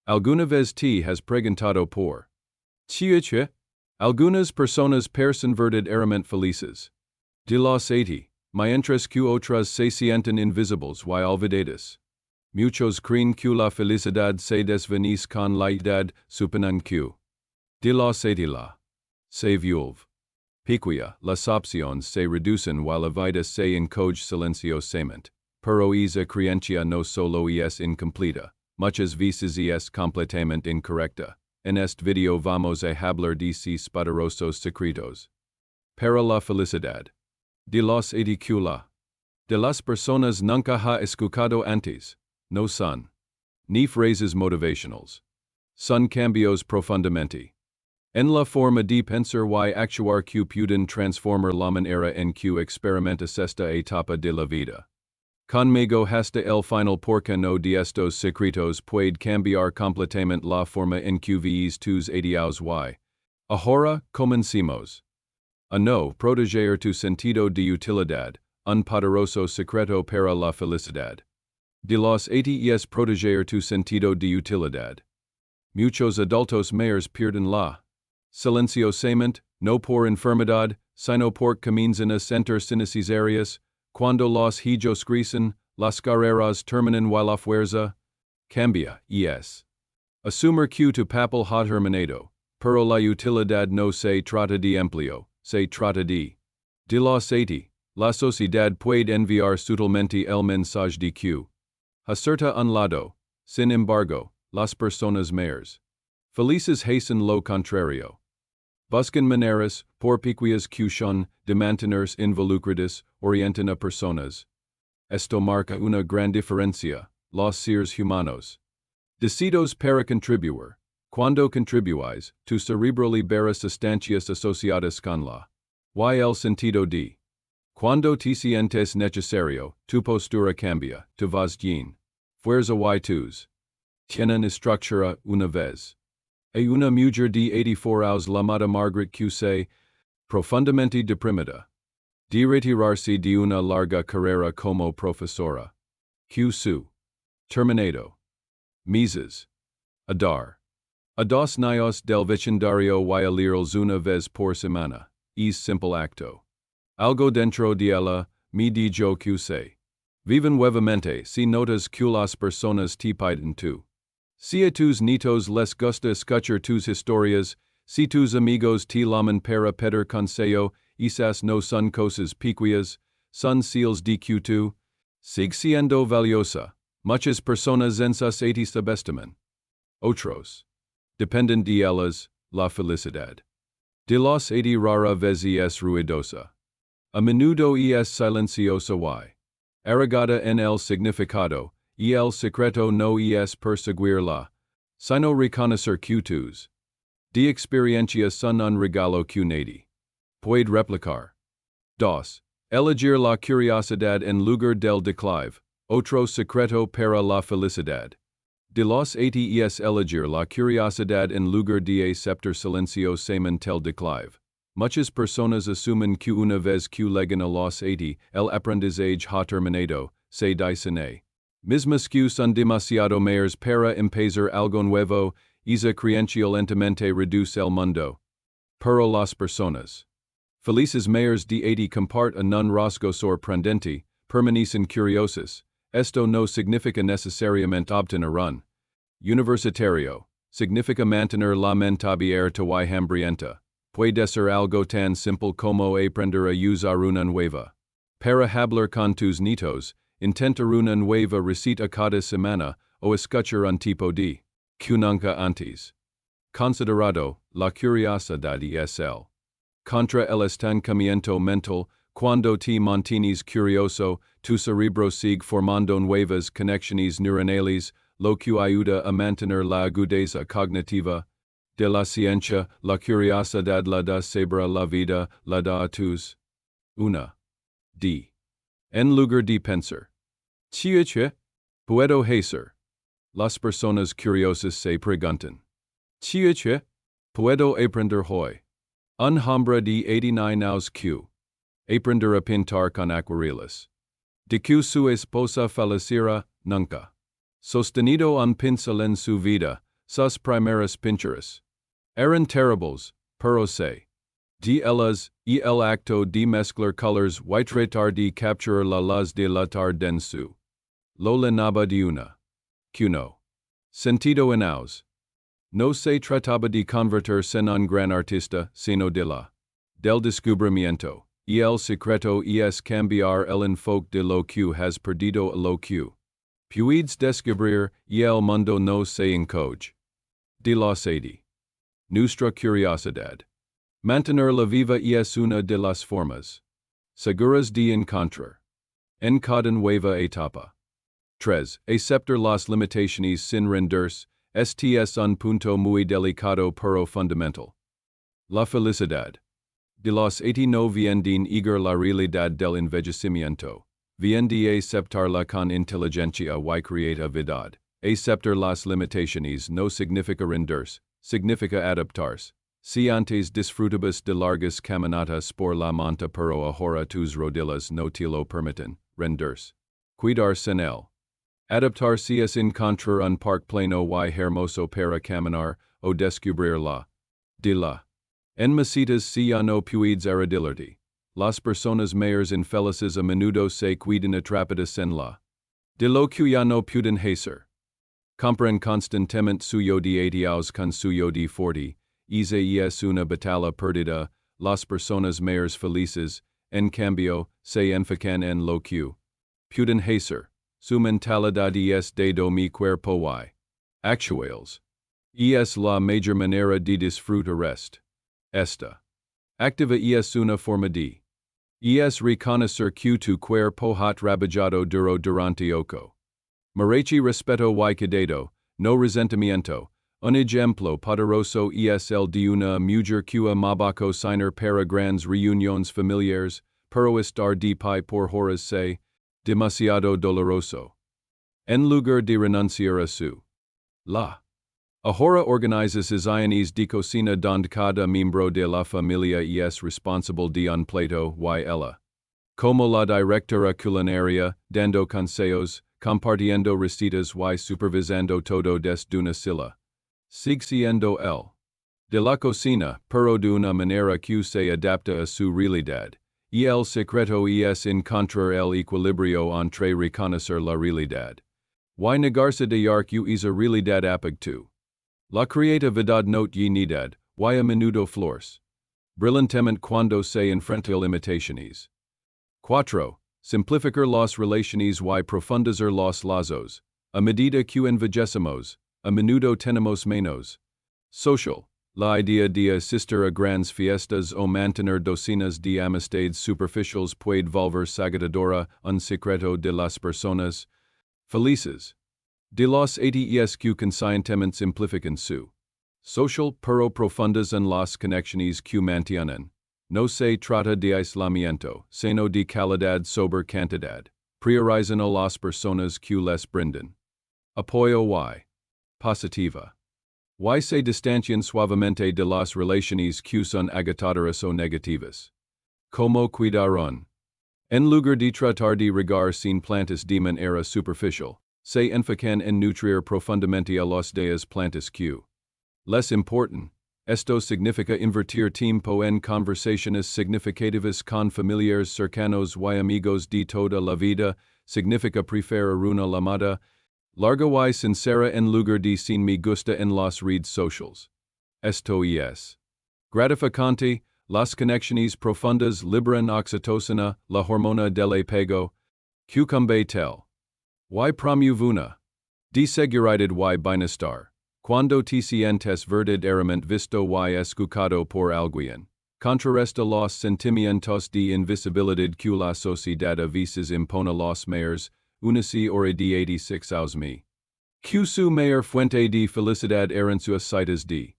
Alguna vez te has preguntado por Chiche, algunas personas personverted eramente felices. De los 80, mientras que otras se sienten invisibles y olvidadas. Muchos creen que la felicidad se desvanece con la edad, suponen que de los 80 la se vuelve pequeña, las opciones se reducen y la vida se encoge silenciosamente. Pero esa creencia no solo es incompleta, muchas veces es completamente incorrecta. En este video vamos a hablar de 6 poderosos secretos para la felicidad. De los edicula. De las personas nunca ha escuchado antes. No son ni frases motivationals. Son cambios profundamente en la forma de pensar y actuar que pueden transformar la manera en que experimentas esta etapa de la vida. Conmigo hasta el final porque no de estos secretos puede cambiar completamente la forma en que ves tus ideas y. Ahora, comencemos. A no proteger tu sentido de utilidad, un poderoso secreto para la felicidad. De los 80 es proteger tu sentido de utilidad. Muchos adultos mayores pierden la silenciosamente, no por enfermedad, sino por caminos necesarias, cuando los hijos crecen, las carreras terminan y la fuerza cambia, es. Asumir que tu papel ha terminado, pero la utilidad no se trata de empleo, se trata de los 80, la sociedad puede enviar sutilmente el mensaje de que acerta un lado, sin embargo, las personas mayores felices hacen lo contrario. Buscan maneras, por pequeñas que son, de mantenerse involucradas, orientan a personas. Esto marca una gran diferencia, los seres humanos. Decidos para contribuir. Cuando contribuyes, tu cerebro libera sustancias asociadas con la y el sentido de. Cuando te sientes necesario, tu postura cambia, tu voz llena. Fuerza y tus. Tienen estructura una vez. Hay una mujer de 84 años llamada Margaret que se, profundamente deprimida, de retirarse de una larga carrera como profesora. Que su terminado meses a dar a dos niños del vecindario y a leerlos una vez por semana. Es simple acto. Algo dentro de ella me dijo que se viven nuevamente si notas que las personas te piden tu. Si a tus nietos les gusta escuchar tus historias, si tus amigos te llaman para pedir consejo, esas no son cosas pequeñas, son seals de que tú sigue siendo valiosa. Muchas personas en sus 80 subestiman. Otros dependen de ellas, la felicidad. De los 80 rara vez es ruidosa. A menudo es silenciosa y arraigada en el significado. Y el secreto no es perseguirla, sino reconocer que tus de experiencia son un regalo que nadie puede replicar. 2. Elegir la curiosidad en lugar del declive, otro secreto para la felicidad. De los 80 es elegir la curiosidad en lugar de aceptar silenciosamente el declive. Muchas personas asumen que una vez que llegan a los 80, el aprendizaje ha terminado, se dicen a mismas que son demasiado mayores para empezar algo nuevo, esa creencia lentamente reduce el mundo. Pero las personas felices mayores de 80 comparten un rasgo sorprendente, permanecen curiosos. Esto no significa necesariamente obtener un universitario, significa mantener la mente abierta y hambrienta. Puede ser algo tan simple como aprender a usar una nueva. Para hablar con tus nietos, intentar una nueva receta cada semana o escuchar un tipo de que nunca antes considerado. La curiosidad es el contra el estancamiento mental. Cuando te mantienes curioso, tu cerebro sigue formando nuevas conexiones neuronales, lo que ayuda a mantener la agudeza cognitiva. De la ciencia, la curiosidad la da sobre la vida, la da a tus una d. En lugar de pensar, Chiche, puedo hacer. Las personas curiosas se preguntan, Chiche, puedo aprender hoy. Un hombre de 89 años que aprender a pintar con acuarelas. De que su esposa fallecera nunca. Sostenido un pincel en su vida, sus primeras pinturas. Eran terribles, pero se. De ellas, el acto de mezclar colors y tratar de capturar la luz de la tarde en su. Lo llenaba de una. Cuno. Sentido en aus. No se trataba de convertirse en un gran artista, sino de la. Del descubrimiento. Y el secreto es cambiar el enfoque de lo que has perdido a lo que puedes descubrir, y el mundo no se encoge. De la sede. Nuestra curiosidad. Mantener la viva es una de las formas seguras de encontrar. En cada nueva etapa. 3. Aceptar las limitaciones sin rendirse. Este es un punto muy delicado pero fundamental. La felicidad. De los 89 vienen eager la realidad del envejecimiento. Viene de aceptarla con inteligencia y creatividad. Aceptar las limitaciones no significa rendirse, significa adaptarse. Si antes disfrutabas de largas caminatas por la monta pero ahora tus rodillas no te lo permiten, rendirse. Cuidarse en él. Adaptarse es encontrar un parque plano y hermoso para caminar, o descubrir la. De la. En mesitas si ya no puedes arreglarte. Las personas mayores infelices a menudo se quedan atrapadas en la. De lo que ya no pueden hacer. Compren constantemente suyo de atiaos con suyo de forte. Esa es una batalla perdida, las personas mayores felices, en cambio, se enfocan en lo que pueden hacer. Su mentalidad es de mi cuerpo y actuales. Es la mayor manera de disfrutar esta. Activa es una forma de. Es reconocer que tu cuerpo ha trabajado duro durante ocho. Merece respeto y cuidado, no resentimiento. Un ejemplo poderoso es el de una mujer que mabaco signer para grandes reuniones familiares, pero estar de pie por horas se. Demasiado doloroso. En lugar de renunciar a su. La. Ahora organizas acciones de cocina donde cada miembro de la familia es responsable de un plato y ella. Como la directora culinaria, dando consejos, compartiendo recetas y supervisando todo desde una silla. Sigue siendo el. De la cocina, pero de una manera que se adapta a su realidad. Y el secreto es encontrar el equilibrio entre reconocer la realidad. Y negarse de que esa realidad apagtu. La creatividad no unidad, y a menudo flores. Brillantemente cuando se enfrenta a limitaciones. 4. Simplificar las relaciones y profundizar los lazos. A medida que envejecemos, a menudo tenemos menos. Social. La idea de asistir a grandes fiestas o mantener docenas de amistades superficiales puede volver sagadora un secreto de las personas felices. De los ates que conscientemente simplifican su social pero profundas en las conexiones que mantienen. No se trata de aislamiento, sino de calidad sobre cantidad. Priorizan a las personas que les brindan apoyo y positiva. Y se distancian suavemente de las relaciones que son agitadoras o negativas. Como cuidaron. En lugar de tratar de regar sin plantas de manera superficial, se enfocan en nutrir profundamente a las de plantas que les importan. Esto significa invertir tiempo en conversaciones significativas con familiares cercanos y amigos de toda la vida, significa preferir una llamada larga y sincera en lugar de sin me gusta en las redes sociales. Esto es gratificante, las conexiones profundas liberan oxitocina, la hormona del apego, que tel. Y promueve de seguridad y bienestar. Cuando te sientes verdaderamente visto y escuchado por alguien. Contrarresta los sentimientos de invisibilidad que la sociedad a veces impone a los mayores, unici hora de 86 aos me. Que su mayor fuente de felicidad eran sus citas de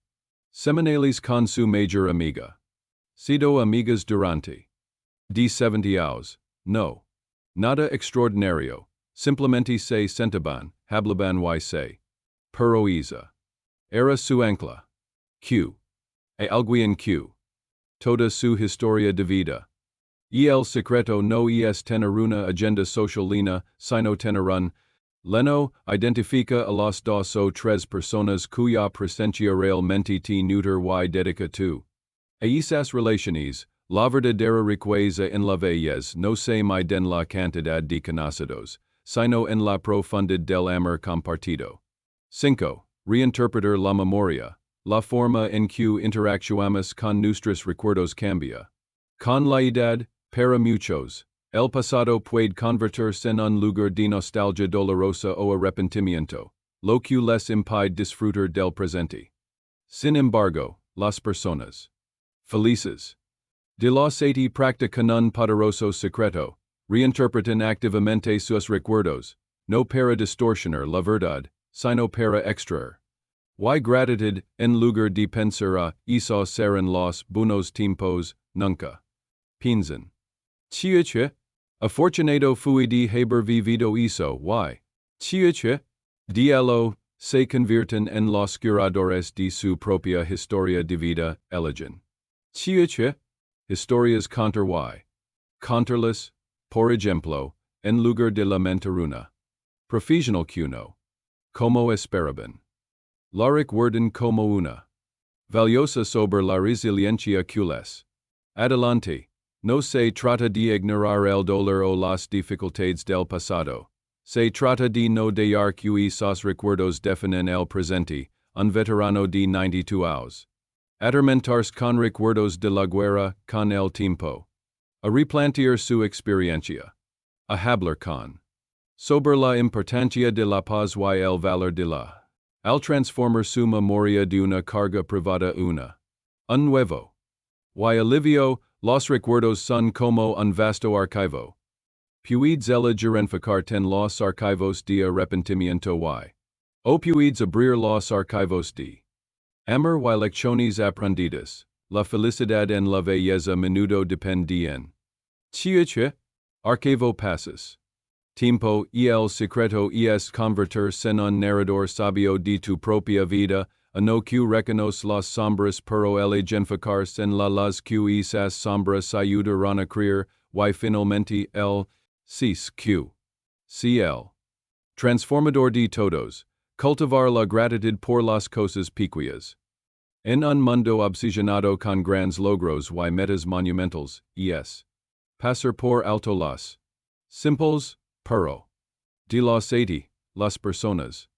semanales con su mayor amiga. Sido amigas durante de 70 aos. No. Nada extraordinario. Simplemente se sentaban, hablaban y se. Pero esa. Era su ancla. Q. E alguien Q. Toda su historia de vida. Y el secreto no es tener una agenda social lina, sino tener un Leno, identifica a las dos o tres personas cuya presencia realmente te neuter y dedica tú. A esas relaciones, la verdadera riqueza en la vejez no se mide en la cantidad de conocidos, sino en la profundidad del amor compartido. 5. Reinterpretar la memoria. La forma en que interactuamos con nuestros recuerdos cambia. Con la edad, para muchos, el pasado puede convertirse en un lugar de nostalgia dolorosa o arrepentimiento, lo que les impide disfrutar del presente. Sin embargo, las personas felices de la Sati practican un poderoso secreto, reinterpretan activamente sus recuerdos, no para distorsionar la verdad, sino para extraer y gratitud en lugar de pensar a esos serán los buenos tiempos, nunca piensan. Chiche, afortunado fui de haber vivido eso y chiche, dielo, se convierten en los curadores de su propia historia de vida, eligen. Chiche, historias contar y contarlas, por ejemplo, en lugar de lamentar una profesional cuno, como esperaban. La recuerden como una valiosa sobre la resiliencia cules. Adelante, no se trata de ignorar el dolor o las dificultades del pasado. Se trata de no dejar que esos recuerdos definen el presente, un veterano de 92 años. Atormentarse con recuerdos de la guerra, con el tiempo. A replantear su experiencia. A hablar con. Sobre la importancia de la paz y el valor de la. Al transformar su memoria de una carga privada un nuevo. Y alivio, los recuerdos son como un vasto archivo. Puedes elegir enfocar en los archivos de arrepentimiento y. O puedes abrir los archivos de. Amor y lecciones aprendidas. La felicidad en la vejez a menudo depende en. Chiche, archivo pasos. Tiempo y el secreto es convertirse en un narrador sabio de tu propia vida, a no que reconoce las sombras pero elige enfocarse en las que esas sombras ayudarán a creer, y finalmente el CL. Transformador de todos, cultivar la gratitud por las cosas pequeñas. En un mundo obsesionado con grandes logros y metas monumentales, pasar por alto las simples, pero de la Sati, las personas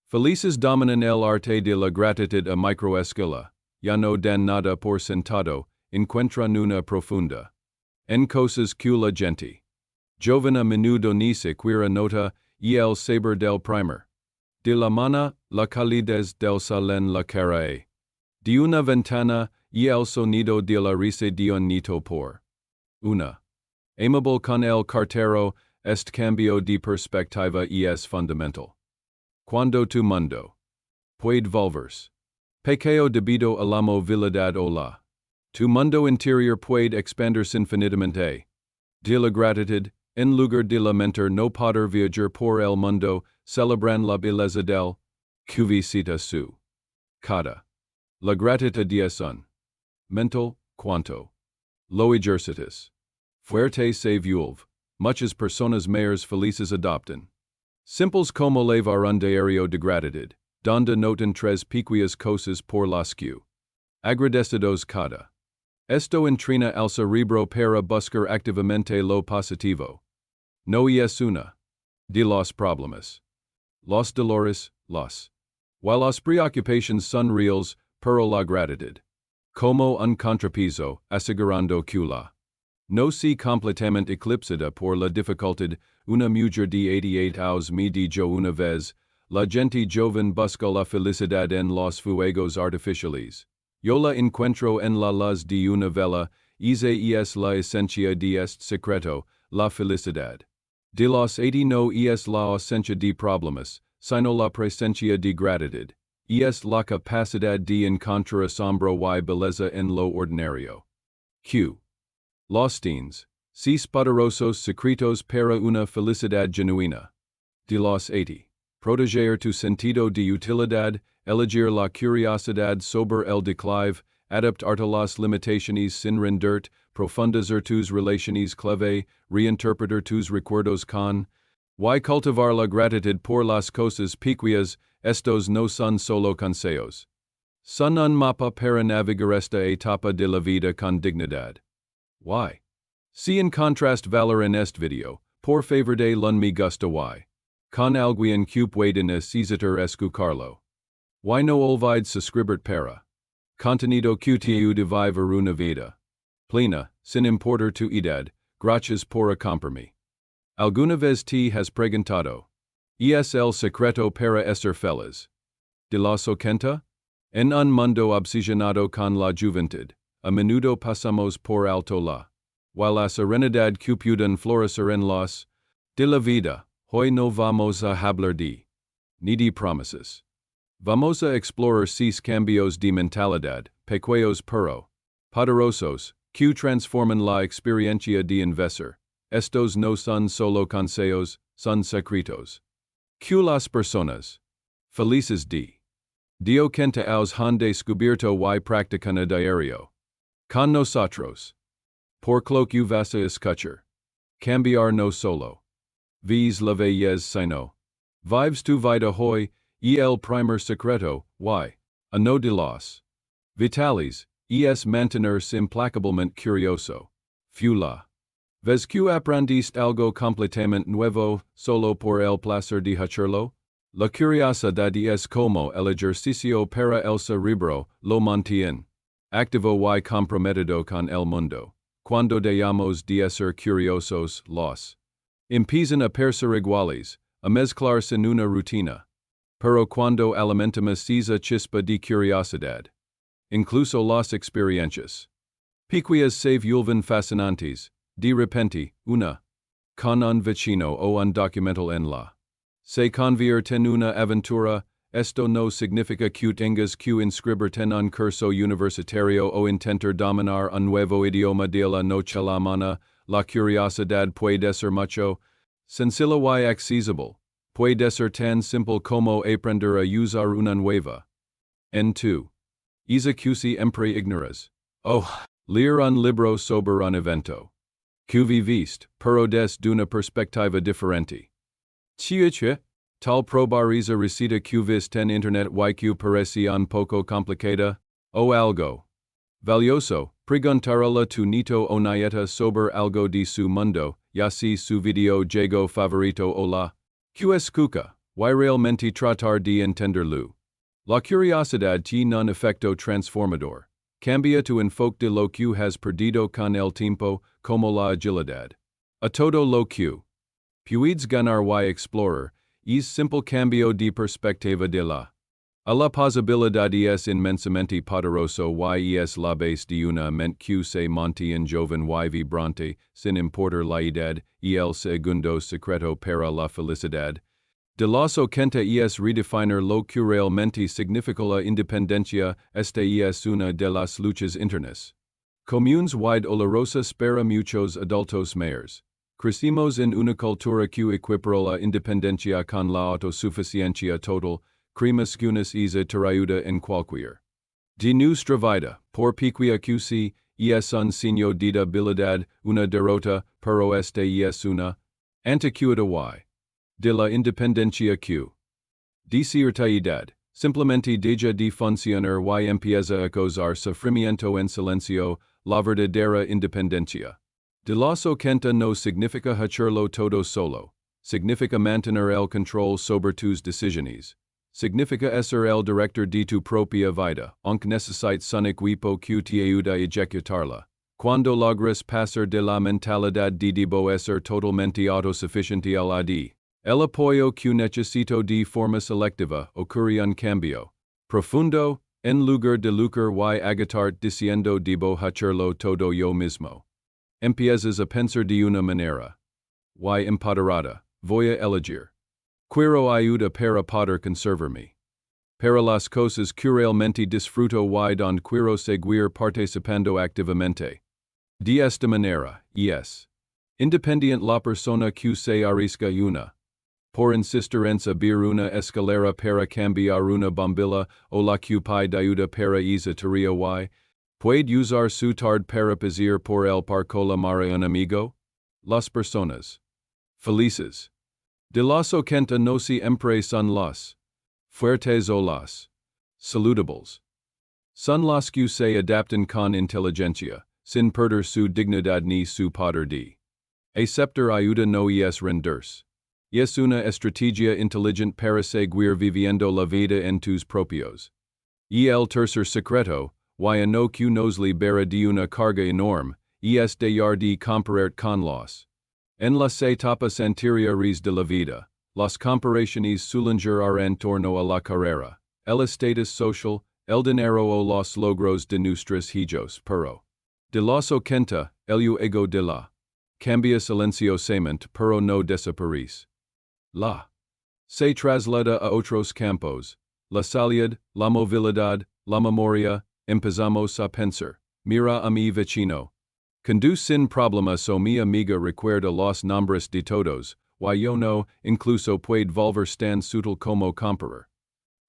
felices dominan el arte de la gratitud a microescala, ya no dan nada por sentado, encuentran una profunda en cosas que la gente joven a menudo ni siquiera nota y el saber del primer de la mano, la calidez del sol en la cara de una ventana y el sonido de la risa de un niño por una amable con el cartero. Este cambio de perspectiva es fundamental. Cuando tu mundo puede volverse pequeño debido a la movilidad o la tu mundo interior puede expandirse infinitamente. De la gratitud, en lugar de lamentar no poder viajar por el mundo, celebran la belleza del que visita su cada. La gratitud es un mental cuanto lo ejercitas. Fuerte se vuelve. Muchas personas mayores felices adoptan. Simples como levar un diario de gratitud, donde notan tres pequeñas cosas por las que agradecidos cada. Esto entrena el cerebro para buscar activamente lo positivo. No es una de los problemas. Los dolores, while las preocupaciones son reales, pero la gratitud. Como un contrapeso, asegurando que la no se completamente eclipsada por la dificultad, una mujer de 88 años me dijo una vez, la gente joven busca la felicidad en los fuegos artificiales. Yo la encuentro en la luz de una vela, esa es la esencia de este secreto, la felicidad. De los 80 no es la ausencia de problemas, sino la presencia de gratitud. Es la capacidad de encontrar asombro y belleza en lo ordinario. Q. Los teens, seis poderosos secretos para una felicidad genuina. De los 80. Proteger tu sentido de utilidad, elegir la curiosidad sobre el declive, adaptarte las limitaciones sin renderte, profundizar tus relaciones clave, reinterpretar tus recuerdos con Y cultivar la gratitud por las cosas pequeñas, estos no son solo consejos. Son un mapa para navegar esta etapa de la vida con dignidad. Why? See in contrast valor en este video, por favor de lun me gusta y. Con alguien que puede necesitar escucharlo. Why no olvide suscribir para. Contenido que te ayude vivir una vida plena, sin importar tu edad, gracias por acompañarme. Alguna vez te has preguntado. ¿Es el secreto para ser feliz? ¿De los 80? En un mundo obsesionado con la juventud, a menudo pasamos por alto la serenidad que pueden florecer en los de la vida. Hoy no vamos a hablar ni de promesas. Vamos a explorar seis cambios de mentalidad, pequeños pero poderosos, que transforman la experiencia de investir. Estos no son solo consejos, son secretos. Que las personas felices Dio quente aus han descubierto y practican a diario. Con nosotros. Por lo que vas a escuchar. Cambiar no solo. Ves la vejez sino. Vives tu vida hoy, y el primer secreto, y. A no de los. Vitales, es mantenerse implacablemente curioso. Fula. Ves que aprendiste algo completamente nuevo, solo por el placer de hacerlo? La curiosidad es como el ejercicio para el cerebro, lo mantiene activo y comprometido con el mundo. Cuando dejamos de ser curiosos, los empiezan a parecer iguales, a mezclarse en una rutina. Pero cuando alimentamos esa chispa de curiosidad, incluso las experiencias pequeñas se vuelven fascinantes, de repente, con un vecino o un documental en la se convierte en una aventura. Esto no significa que tengas que inscribirte en un curso universitario o intentar dominar un nuevo idioma de la noche a la mañana. La curiosidad puede ser mucho sencilla y accesible. Puede ser tan simple como aprender a usar una nueva. En tu esa que siempre ignoras. Leer un libro sobre un evento que viviste, pero desde una perspectiva diferente. Chiche, tal probar esa receta que viste en internet y que parece un poco complicada, o algo valioso, preguntarle a tu nieto o nieta sobre algo de su mundo, ya si su video juego favorito o la que escucha, y realmente tratar de entenderlo. La curiosidad tiene un efecto transformador. Cambia tu enfoque de lo que has perdido con el tiempo, como la agilidad. A todo lo que puedes ganar y explorar, es simple cambio de perspectiva de la. A la posibilidad es inmensamente poderoso y es la base de una mente que se mantiene joven y vibrante, sin importar la edad, y el segundo secreto para la felicidad. De los 80 es redefinir lo que realmente significa la independencia. Esta es una de las luchas internas comunes y dolorosas para muchos adultos mayores. Crecimos en una cultura que equipara la independencia con la autosuficiencia total. Creemos que nos ayuda en cualquier de nuestra vida, por pequeña que sea, es un signo de debilidad, una derrota, pero esta es una anticuada y de la independencia que de cierta edad, simplemente deja de funcionar y empieza a causar sufrimiento en silencio. La verdadera independencia de los 80 no significa hacerlo todo solo, significa mantener el control sobre tus decisiones. Significa ser el director de tu propia vida, aunque necesites un equipo que te ayuda a ejecutarla. Cuando logras pasar de la mentalidad de debo ser totalmente autosuficiente a la de el apoyo que necesito de forma selectiva, ocurre un cambio profundo, en lugar de lucrar y agatar diciendo debo hacerlo todo yo mismo. Empiezas a pensar de una manera y empoderada, voy a elegir. Quiero ayuda para poder conservarme. Para las cosas que realmente disfruto y donde quiero seguir participando activamente. De esta manera, es independiente la persona que se arriesga una. Por insistir en subir una escalera para cambiar una bombilla o la que pide ayuda para esa tarea y puede usar su tarde para pasar por el parco la mare un amigo. Las personas felices De los ochenta no siempre son los fuertes o las salutables. Son los que se adaptan con inteligencia, sin perder su dignidad ni su poder de aceptar ayuda no es rendirse. Es una estrategia inteligente para seguir viviendo la vida en tus propios. Y el tercer secreto, y no que nos libera de una carga enorme, es dejar de comparar con los. En las etapas anteriores de la vida, las comparaciones suelen girar en torno a la carrera, el estatus social, el dinero o los logros de nuestros hijos, pero de los ochenta, el ego de la cambia silenciosamente pero no desaparece. La se traslada a otros campos, la salud, la movilidad, la memoria, empezamos a pensar, mira a mi vecino. Conduce sin problemas o mi amiga recuerda los nombres de todos, y yo no, incluso puede volver tan sutil como comparar.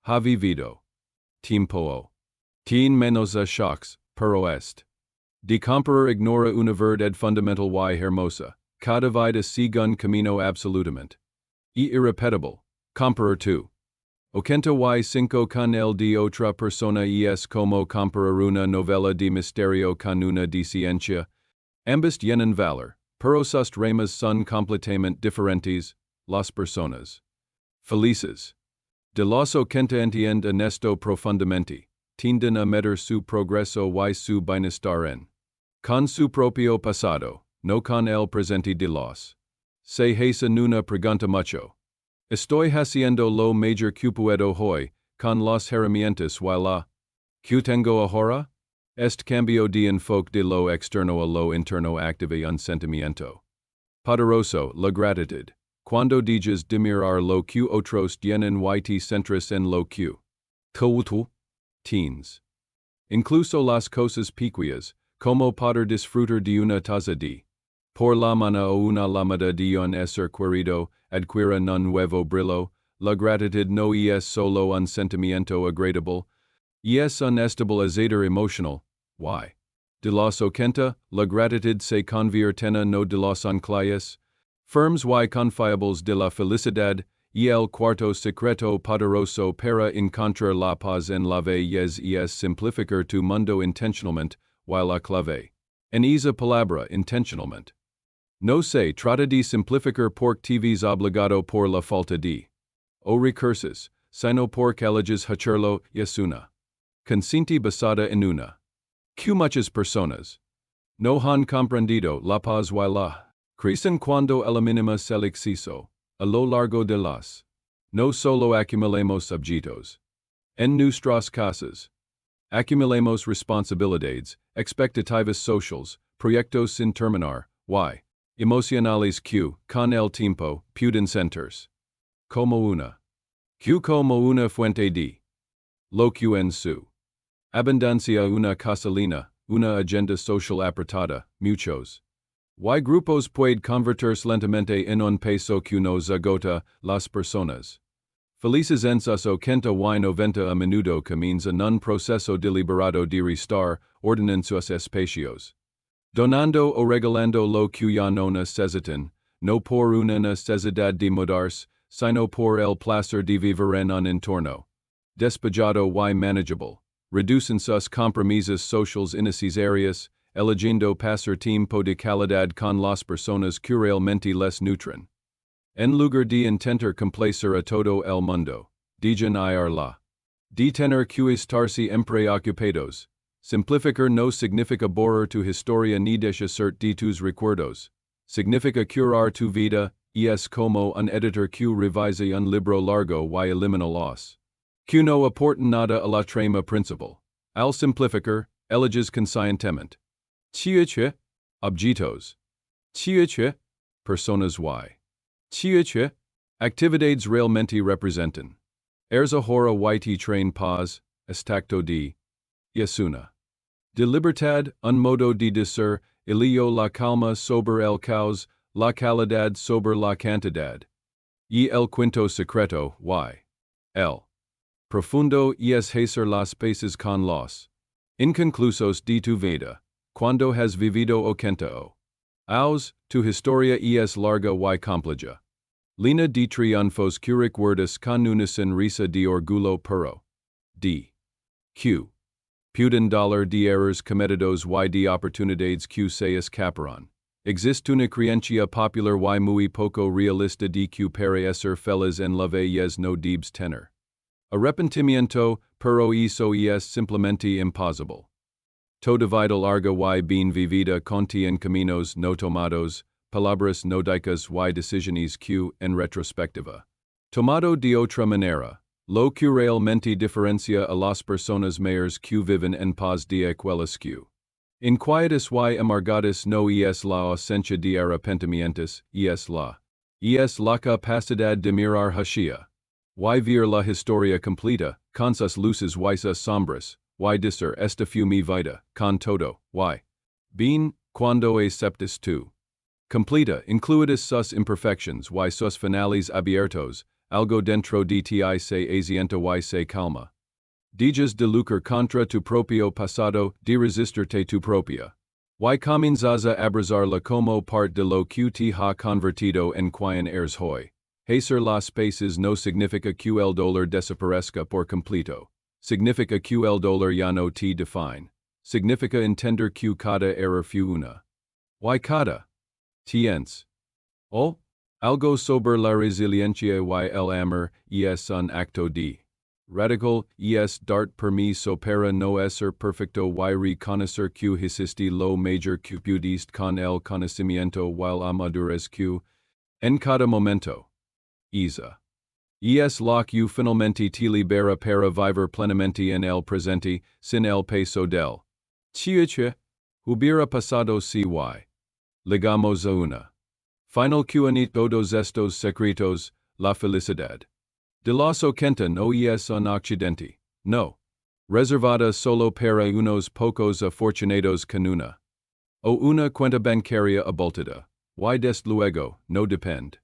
Ha vivido tiempo tien menos a shocks, pero este. De comparar ignora una verdad fundamental y hermosa, cada vida sigue un camino absolutamente irrepetible. Comparar tú. Ochenta y cinco con el de otra persona es como comparar una novela de misterio con una de ciencia. Ambas tienen valor, pero sus ramas son completamente diferentes. Las personas felices de los ochenta entienden esto profundamente, tienden a medir su progreso y su bienestar con su propio pasado, no con el presente de los. Se hacen una pregunta mucho. Estoy haciendo lo mejor que puedo hoy, con las herramientas y la que tengo ahora? Este cambio de enfoque de lo externo a lo interno activa un sentimiento poderoso, la gratitud. Cuando dejas de mirar lo que otros tienen y te centras en lo que tú tienes. Incluso las cosas pequeñas, como poder disfrutar de una taza de por la mano o una lamada de un ser querido, adquieren un nuevo brillo. La gratitud no es solo un sentimiento agradable, es un estabilizador emocional. Y de los ochenta, la gratitud se convierte en uno de los anclajes firmes y confiables de la felicidad, y el cuarto secreto poderoso para encontrar la paz en la vejez es simplificar tu mundo intencionalmente, y la clave en esa palabra intencionalmente. No se trata de simplificar porque tvs obligado por la falta de recursos, sino porque eliges hacerlo es una consciente basada en una que muchas personas no han comprendido la paz y la crecen cuando eliminamos el exceso a lo largo de las. No solo acumulemos objetos en nuestras casas, acumulemos responsabilidades, expectativas sociales, proyectos sin terminar, y emocionales que, con el tiempo, pueden sentirse como una fuente de lo que en su abundancia una gasolina, una agenda social apretada, muchos y grupos puede convertirse lentamente en un peso que nos agota. Las personas felices en sus ochenta y noventa a menudo comienzan un proceso deliberado de restar orden en sus espacios, donando o regalando lo que ya no necesitan, no por una necesidad de mudarse, sino por el placer de vivir en un entorno despejado y manageable. Reducen sus compromisos sociales innecesarios, eligiendo pasar tiempo de calidad con las personas que realmente les nutren. En lugar de intentar complacer a todo el mundo, dejan ir la de tener que estar siempre ocupados. Simplificar no significa borrar tu historia ni deshacer de tus recuerdos. Significa curar tu vida, es como un editor que revisa un libro largo y elimina los que no aportan nada a la trama principal. Al simplificar, eliges conscientemente. Chiche, objetos. Chiche, personas y chiche, actividades realmente representan. Ers ahora y te traen paz, estacto de una de libertad, un modo de ser, elio la calma sobre el caos, la calidad sobre la cantidad. Y el quinto secreto, y el profundo es hacer las paces con los inconclusos de tu vida. Cuando has vivido ochenta años, tu historia es larga y compleja. Lina di triunfos curic wordus con unison risa di orgulo puro. D. Q. Pueden dollar de errors cometidos y de oportunidades q seis caparon. Exist una creencia popular y muy poco realista de que para ser feliz en la vejez no debes tener. Arrepentimiento, pero eso es simplemente imposible. Toda vida larga y bien vivida contiene caminos no tomados, palabras no dichas y decisiones que, en retrospectiva, tomado de otra manera, lo que realmente diferencia a las personas mayores que viven en paz de aquellas que, inquietas y amargadas no es la ausencia de arrepentimientos, es la capacidad de mirar hacia, y ver la historia completa, con sus luces y sus sombras, y decir esta fue mi vida, con todo, y bien, cuando aceptas tú. Completa, incluidas sus imperfections y sus finales abiertos, algo dentro de ti se asienta y se calma. Dejas de lucrar contra tu propio pasado, de resistirte tu propia. Y comienzas a abrazarla como parte de lo que te ha convertido en quien eres hoy. Hacer las paces no significa que el dolor desaparezca por completo. Significa que el dolor ya no te define. Significa entender que cada error fue una. Y cada tienes. O. Algo sobre la resiliencia y el amor es un acto de radical es dart permiso para no ser perfecto y reconocer que hiciste lo mejor que pudiste con el conocimiento while amadures que, en cada momento, isa. Es lo que finalmente te libera para vivir plenamente en el presente, sin el peso del chiche, hubiera pasado si y. Ligamos a una. Final que todos estos secretos, la felicidad. De los 80 no es un accidente, no. Reservada solo para unos pocos afortunados con una. O una cuenta bancaria abultada, y desde luego, no depende.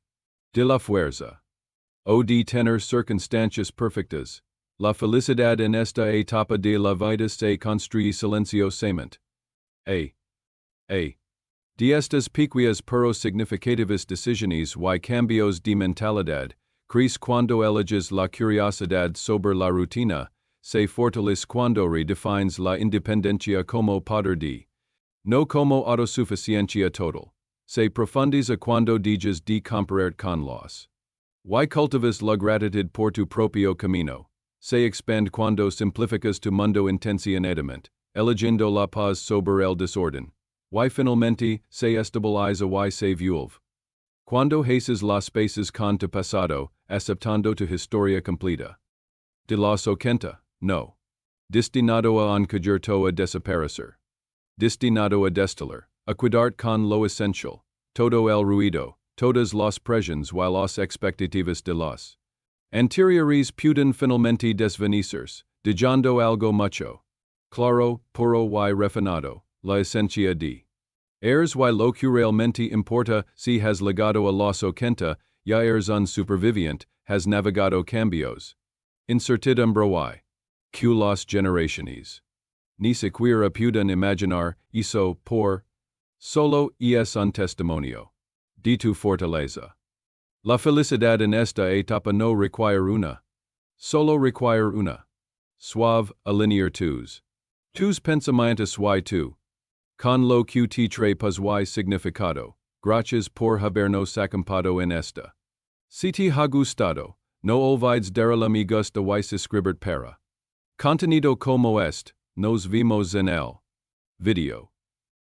De la fuerza. O de tener circunstancias perfectas. La felicidad en esta etapa de la vida se construye silenciosamente. De estas pequeñas pero significativas decisiones y cambios de mentalidad, crece cuando eliges la curiosidad sobre la rutina, se fortalece cuando redefines la independencia como poder de, no como autosuficiencia total, se profundiza cuando dejas de comparar con los. Y cultivas la gratitud por tu propio camino, se expande cuando simplificas tu mundo intencionadamente, eligiendo la paz sobre el desorden. Y finalmente, se estabiliza y se vuelve. Cuando haces las paces con tu pasado, aceptando tu historia completa. De los 80, no. Destinado a encubierto a desaparecer. Destinado a destilar, a cuidar con lo esencial, todo el ruido, todas las presiones y las expectativas de los anteriores pueden finalmente desvanecerse, dejando algo mucho claro, puro y refinado, la esencia de eres y lo que realmente importa si has llegado a los 80, ya eres un superviviente, has navegado cambios. Incertidumbre y que las generaciones. Ni siquiera pueden imaginar eso por solo es un testimonio de tu fortaleza. La felicidad en esta etapa no requiere una. Solo requiere una. Suave, alinear tus pensamientos y tu. Con lo que te trae paz y significado, gracias por habernos acompañado en esta. Si te ha gustado, no olvides darle me gusta y suscribir para contenido como este, nos vemos en el video.